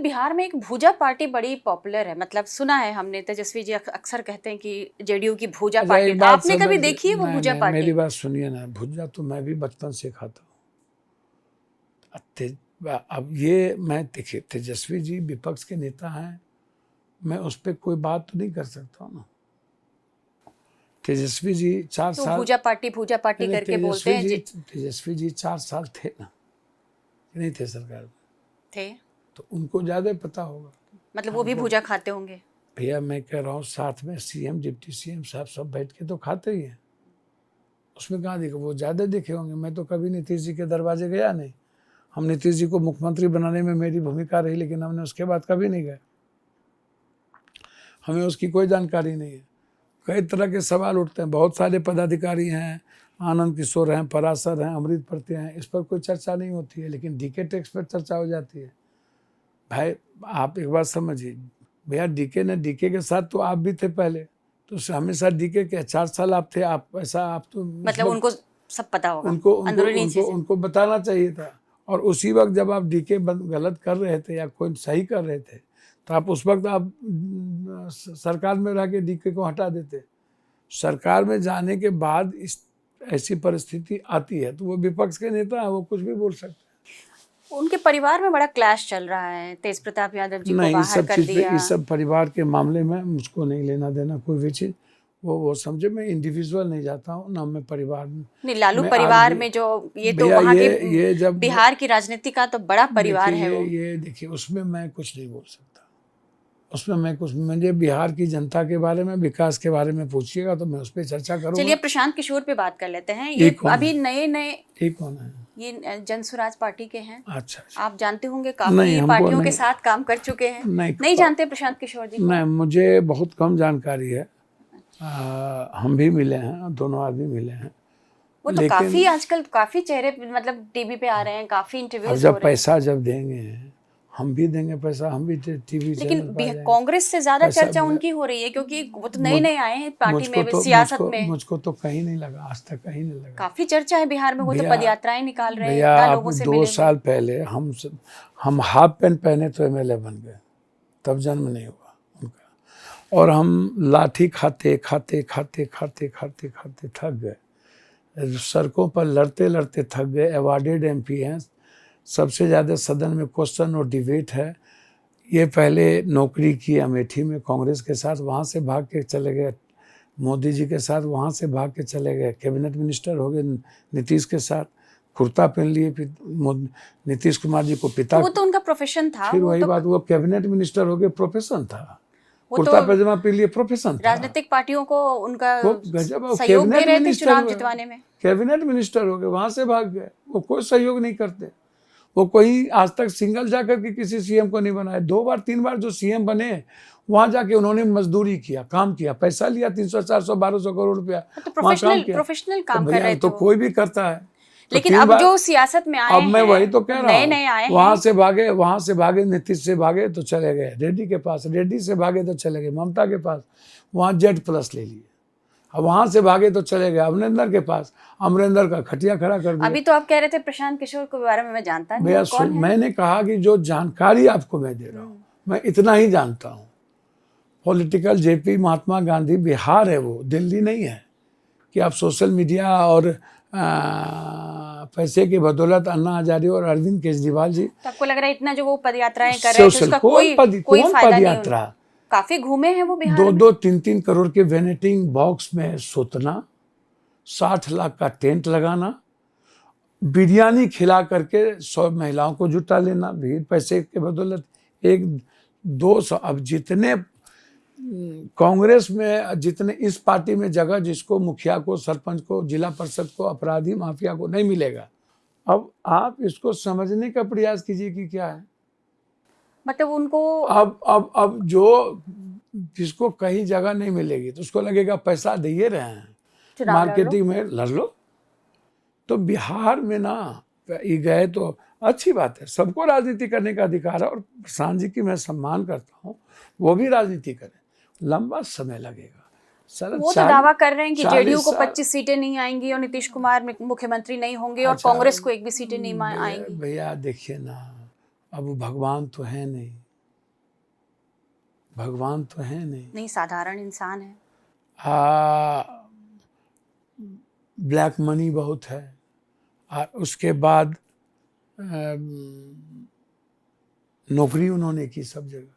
बिहार में एक भूजा पार्टी बड़ी पॉपुलर है, मतलब सुना है हमने, तेजस्वी जी अक्सर कहते हैं कि जेडीयू की भूजा अच्छा, पार्टी। एक बात आपने कभी देखी है वो नहीं, भूजा नहीं, पार्टी? मेरी बात सुनिए ना, भुजा तो मैं भी बचपन से खाता हूँ। अब ये मैं देखिए, तेजस्वी जी विपक्ष के नेता हैं, मैं उस पर कोई बात तो नहीं कर सकता हूँ ना। तेजस्वी जी 4 तो साल भूजा पार्टी करके बोलते हैं तेजस्वी जी 4 साल थे ना, नहीं थे सरकार में, थे, तो उनको ज्यादा पता होगा। मतलब वो भी भूजा खाते होंगे। भैया मैं कह रहा हूँ, साथ में सीएम डिप्टी सीएम साहब सब बैठ के तो खाते ही हैं, उसमें कहाँ देखे, वो ज्यादा देखे होंगे। मैं तो कभी नीतीश जी के दरवाजे गया नहीं। हम नीतीश जी को मुख्यमंत्री बनाने में मेरी भूमिका रही, लेकिन हमने उसके बाद कभी नहीं गए, हमें उसकी कोई जानकारी नहीं है। कई तरह के सवाल उठते हैं, बहुत सारे पदाधिकारी हैं, आनंद किशोर हैं, पराशर हैं, अमृत प्रत्यय हैं, इस पर कोई चर्चा नहीं होती है, लेकिन डीके टैक्स पर चर्चा हो जाती है। भाई आप एक बात समझिए, भैया डीके ने, डीके के साथ तो आप भी थे पहले, तो हमेशा डीके के 4 साल आप थे, आप ऐसा आप तो मतलब उनको सब पता होगा, उनको अंदरूनी उनको चीजें। उनको बताना चाहिए था। और उसी वक्त जब आप डीके गलत कर रहे थे या कोई सही कर रहे थे, तो आप उस वक्त आप सरकार में रह के डीके को हटा देते। सरकार में जाने के बाद इस ऐसी परिस्थिति आती है, तो वो विपक्ष के नेता है, वो कुछ भी बोल सकते हैं। उनके परिवार में बड़ा क्लैश चल रहा है, तेज प्रताप यादव जी को नहीं, बाहर कर दिया। इस सब परिवार के मामले में मुझको नहीं लेना देना कोई भी चीज, वो समझे, मैं इंडिविजुअल नहीं जाता हूँ ना, मैं परिवार में। नहीं, लालू परिवार में जो ये तो वहाँ के जब बिहार की राजनीति का तो बड़ा परिवार है वो। ये देखिए, उसमें मैं कुछ नहीं बोल सकता, उसमें मैं कुछ, मुझे बिहार की जनता के बारे में, विकास के बारे में पूछिएगा तो मैं उस पर चर्चा करूंगा। चलिए प्रशांत किशोर पे बात कर लेते हैं। ये अभी नए ये कौन है? ये जनसुराज पार्टी के हैं। अच्छा, आप जानते होंगे, काफी पार्टियों के साथ काम कर चुके हैं। नहीं जानते प्रशांत किशोर जी? नहीं, मुझे बहुत कम जानकारी है। हम भी मिले हैं, दोनों आदमी मिले हैं। वो तो काफी आजकल काफी चेहरे मतलब टीवी पे आ रहे हैं, काफी इंटरव्यूज हो रहे हैं। जब पैसा जब देंगे, हम भी देंगे पैसा, हम भी टीवी चैनल पर लेकिन कांग्रेस से ज्यादा चर्चा उनकी हो रही है, क्योंकि वो तो नए नए आए हैं पार्टी में, सियासत में। मुझको तो कहीं नहीं लगा, आज तक कहीं नहीं लगा। काफी चर्चा है बिहार में, वो तो पदयात्राएं निकाल रहे हैं, भैया 2 साल पहले हम हाफ पैंट पहने तो एमएलए बन गए, तब जन्म नहीं हुआ उनका। और हम लाठी खाते खाते खाते खाते खाते खाते थक गए, सड़कों पर लड़ते लड़ते थक गए। अवार्डेड एमपी हैं, सबसे ज़्यादा सदन में क्वेश्चन और डिबेट है। ये पहले नौकरी की अमेठी में कांग्रेस के साथ, वहाँ से भाग के चले गए मोदी जी के साथ, वहाँ से भाग के चले गए कैबिनेट मिनिस्टर हो गए नीतीश के साथ, कुर्ता पहन लिए नीतीश कुमार जी को पिता। वो तो उनका प्रोफेशन था। फिर वही बात, वो कैबिनेट मिनिस्टर हो गए, प्रोफेशन था, कुर्ता पैजामा पहन लिए, प्रोफेशन था। राजनीतिक पार्टियों को उनका गजब, सहयोग दे रहे थे चुनाव जितवाने में। कैबिनेट मिनिस्टर हो गए, वहां से भाग गए, वो कोई सहयोग नहीं करते। वो कोई आज तक सिंगल जाकर के किसी सीएम को नहीं बनाए। 2 बार 3 बार जो सीएम बने, वहां जाके उन्होंने मजदूरी किया, काम किया, पैसा लिया 300 400 1200 करोड़ रुपया, तो प्रोफेशनल काम कर रहे थे। तो कोई भी करता है। लेकिन अब जो सियासत में आए, अब मैं वही तो कह रहा हूँ, नए आए हैं, वहां से भागे, नीतीश से भागे तो चले गए रेड्डी के पास, रेड्डी से भागे तो चले गए ममता के पास, वहां Z+ ले लिए। अब वहां से भागे तो चले गए अमरिंदर के पास, अमरिंदर का खटिया खड़ा कर दिया। अभी तो आप कह रहे थे प्रशांत किशोर के बारे में मैं जानता नहीं। भैया मैंने कहा कि जो जानकारी आपको मैं दे रहा हूँ, मैं इतना ही जानता हूँ। पॉलिटिकल जेपी महात्मा गांधी बिहार है, वो दिल्ली नहीं है कि आप सोशल मीडिया और पैसे की बदौलत अन्ना हजारे और अरविंद केजरीवाल जी। तो आपको लग रहा है इतना जो वो पदयात्राएं कर रहे थे उसका कोई फायदा नहीं? काफी घूमे हैं वो बिहार में। 2-2 3-3 करोड़ के वेनेटिंग बॉक्स में सोतना, 60 लाख का टेंट लगाना, बिरयानी खिला करके 100 महिलाओं को जुटा लेना, भीड़ पैसे के बदौलत 100-200। अब जितने कांग्रेस में, जितने इस पार्टी में जगह जिसको मुखिया को, सरपंच को, जिला परिषद को, अपराधी माफिया को नहीं मिलेगा। अब आप इसको समझने का प्रयास कीजिए कि क्या है, मतलब उनको अब जो जिसको कहीं जगह नहीं मिलेगी तो उसको लगेगा पैसा दे रहे हैं, मार्केटिंग में लड़ लो। तो बिहार में ना ये गए तो अच्छी बात है, सबको राजनीति करने का अधिकार है, और प्रशांत जी की मैं सम्मान करता हूँ, वो भी राजनीति करें, लंबा समय लगेगा। वो तो दावा कर रहे हैं कि जेडीयू को 25 सीटें नहीं आएंगी और नीतीश कुमार मुख्यमंत्री नहीं होंगे, और कांग्रेस को 1 भी सीटें नहीं आएंगी। भैया देखिए ना, अब भगवान तो है नहीं, भगवान तो है नहीं। नहीं, साधारण इंसान है। ब्लैक मनी बहुत है। उसके बाद नौकरी उन्होंने की सब जगह।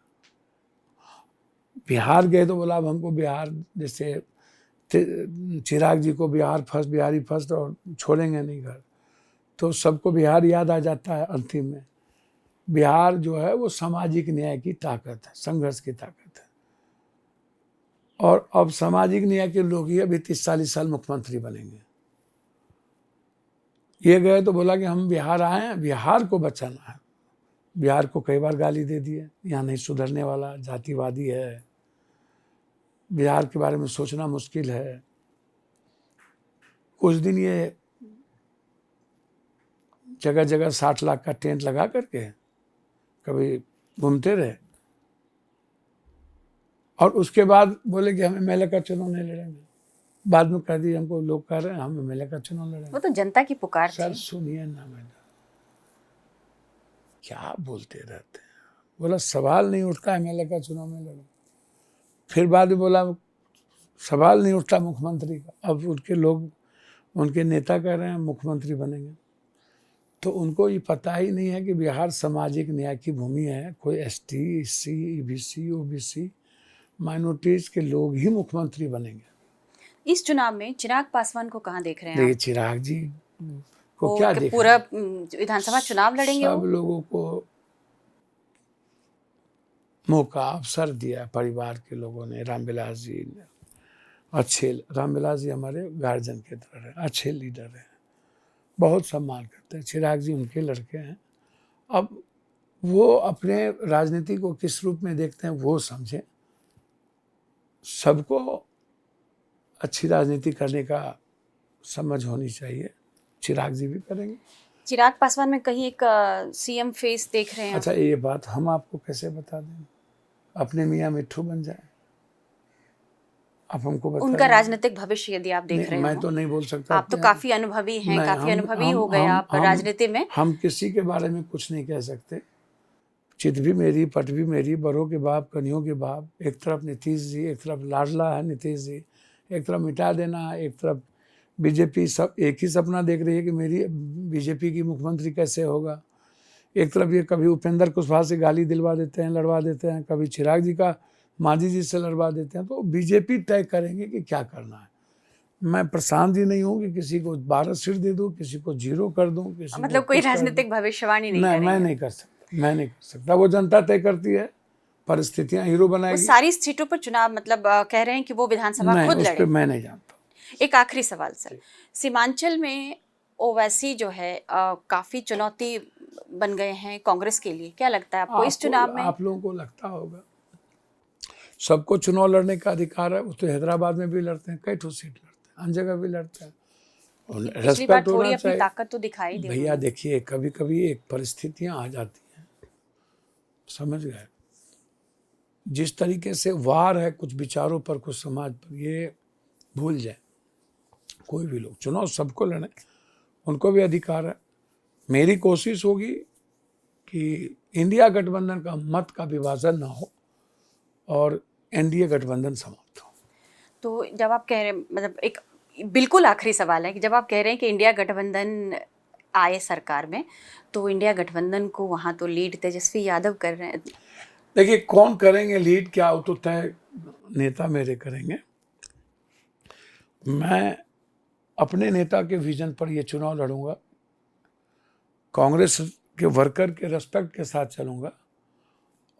बिहार गए तो बोला अब हमको बिहार, जैसे चिराग जी को बिहार फर्स्ट, बिहारी फर्स्ट, और छोड़ेंगे नहीं घर, तो सबको बिहार याद आ जाता है अंतिम में। बिहार जो है वो सामाजिक न्याय की ताकत है, संघर्ष की ताकत है। और अब सामाजिक न्याय के लोग ही अभी 30-40 साल मुख्यमंत्री बनेंगे। ये गए तो बोला कि हम बिहार आए हैं, बिहार को बचाना है। बिहार को कई बार गाली दे दी है, यहाँ नहीं सुधरने वाला, जातिवादी है, बिहार के बारे में सोचना मुश्किल है। कुछ दिन ये जगह जगह 60 लाख का टेंट लगा करके कभी घूमते रहे, और उसके बाद बोले कि हम एमएलए का चुनाव नहीं लड़ेंगे। बाद में कह दिए, हमको लोग कह रहे हैं हम एमएलए का चुनाव लड़ेंगे। वो तो जनता की पुकार सर थी। सुनिए ना, मैडम क्या बोलते रहते हैं। बोला सवाल नहीं उठता एमएलए का चुनाव में लड़ो। फिर बाद में बोला सवाल नहीं उठता मुख्यमंत्री का। अब उनके लोग, उनके नेता कह रहे हैं मुख्यमंत्री बनेंगे। तो उनको ये पता ही नहीं है कि बिहार सामाजिक न्याय की भूमि है। कोई ST, SC, EBC, OBC, minorities के लोग ही मुख्यमंत्री बनेंगे। इस चुनाव में चिराग पासवान को कहाँ देख रहे हैं देखिए आप? चिराग जी को वो क्या कि देखना, पूरा विधानसभा चुनाव लड़ेंगे सब वो? लोगों को मौका, अवसर दिया परिवार के लोगों ने। रामविलास जी अच्छे, रामविलास जी हमारे गार्जियन के तरह है, अच्छे लीडर हैं, बहुत सम्मान करते हैं। चिराग जी उनके लड़के हैं। अब वो अपने राजनीति को किस रूप में देखते हैं वो समझें। सबको अच्छी राजनीति करने का समझ होनी चाहिए। चिराग जी भी करेंगे। चिराग पासवान में कहीं एक सीएम फेस देख रहे हैं आप? अच्छा ये बात हम आपको कैसे बता दें? अपने मियाँ मिट्ठू बन जाए, आप हमको बता उनका दें। राजनीतिक भविष्य यदि आप देख रहे मैं हो? तो नहीं बोल सकता। आप तो काफी अनुभवी हैं, नहीं, काफी अनुभवी हो गए आप हम राजनीति में। हम किसी के बारे में कुछ नहीं कह सकते। चित भी मेरी, पट भी मेरी, बड़ों के बाप, कन्यों के बाप। एक तरफ नीतीश जी, एक तरफ लाडला है नीतीश जी, एक तरफ मिटा देना है, एक तरफ बीजेपी। सब एक ही सपना देख रही है कि मेरी बीजेपी की मुख्यमंत्री कैसे होगा। एक तरफ ये कभी उपेंद्र कुशवाहा से गाली दिलवा देते हैं, लड़वा देते हैं, कभी चिराग जी का मांझी जी से लड़वा देते हैं। तो बीजेपी तय करेंगे कि क्या करना है। मैं प्रशांत जी नहीं हूँ कि किसी को 12 सीट दे दूँ, किसी को 0 कर दूँ, किसी मतलब को कोई कुछ कर दूं। राजनीतिक भविष्यवाणी नहीं नहीं, करेंगे? मैं नहीं कर सकता, मैं नहीं कर सकता। वो जनता तय करती है, परिस्थितियां हीरो वो बनाएगी। सारी सीटों पर चुनाव, मतलब कह रहे हैं कि वो विधानसभा नहीं, खुद उस लड़े। पर मैं नहीं जानता। एक आखिरी सवाल सर, सीमांचल में ओवैसी जो है काफी चुनौती बन गए हैं कांग्रेस के लिए। क्या लगता है आपको इस चुनाव में? आप लोगों को लगता होगा सबको चुनाव लड़ने का अधिकार है। वो तो हैदराबाद में भी लड़ते हैं, कई ठो सीट लड़ते हैं, अन्य जगह भी लड़ते हैं। पिछली बार रेस्पेक्ट थोड़ी होना अपनी चाहिए। ताकत तो दिखाई दी भैया उन्होंने। देखिए कभी कभी एक परिस्थितियां आ जाती हैं, समझ गए। जिस तरीके से वार है कुछ विचारों पर, कुछ समाज पर, ये भूल जाए। कोई भी लोग चुनाव सबको लड़े, उनको भी अधिकार है। मेरी कोशिश होगी कि इंडिया गठबंधन का मत का विभाजन ना हो और एनडीए गठबंधन समाप्त हो। तो जब आप कह रहे हैं, मतलब एक बिल्कुल आखिरी सवाल है कि जब आप कह रहे हैं कि इंडिया गठबंधन आए सरकार में, तो इंडिया गठबंधन को वहाँ तो लीड तेजस्वी यादव कर रहे हैं। देखिए कौन करेंगे लीड, क्या हो तो तय नेता मेरे करेंगे। मैं अपने नेता के विजन पर ये चुनाव लड़ूंगा, कांग्रेस के वर्कर के रेस्पेक्ट के साथ चलूंगा।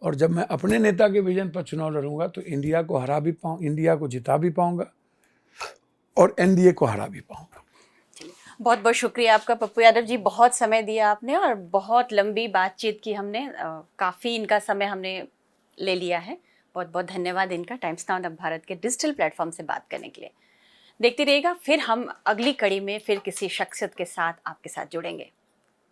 और जब मैं अपने नेता के विजन पर चुनाव लड़ूंगा तो इंडिया को हरा भी पाऊँ, इंडिया को जिता भी पाऊंगा और एनडीए को हरा भी पाऊंगा। बहुत बहुत शुक्रिया आपका पप्पू यादव जी, बहुत समय दिया आपने और बहुत लंबी बातचीत की हमने। काफ़ी इनका समय हमने ले लिया है। बहुत बहुत धन्यवाद इनका, टाइम्स नाउ अब भारत के डिजिटल प्लेटफॉर्म से बात करने के लिए। देखते रहिएगा, फिर हम अगली कड़ी में फिर किसी शख्सियत के साथ आपके साथ जुड़ेंगे।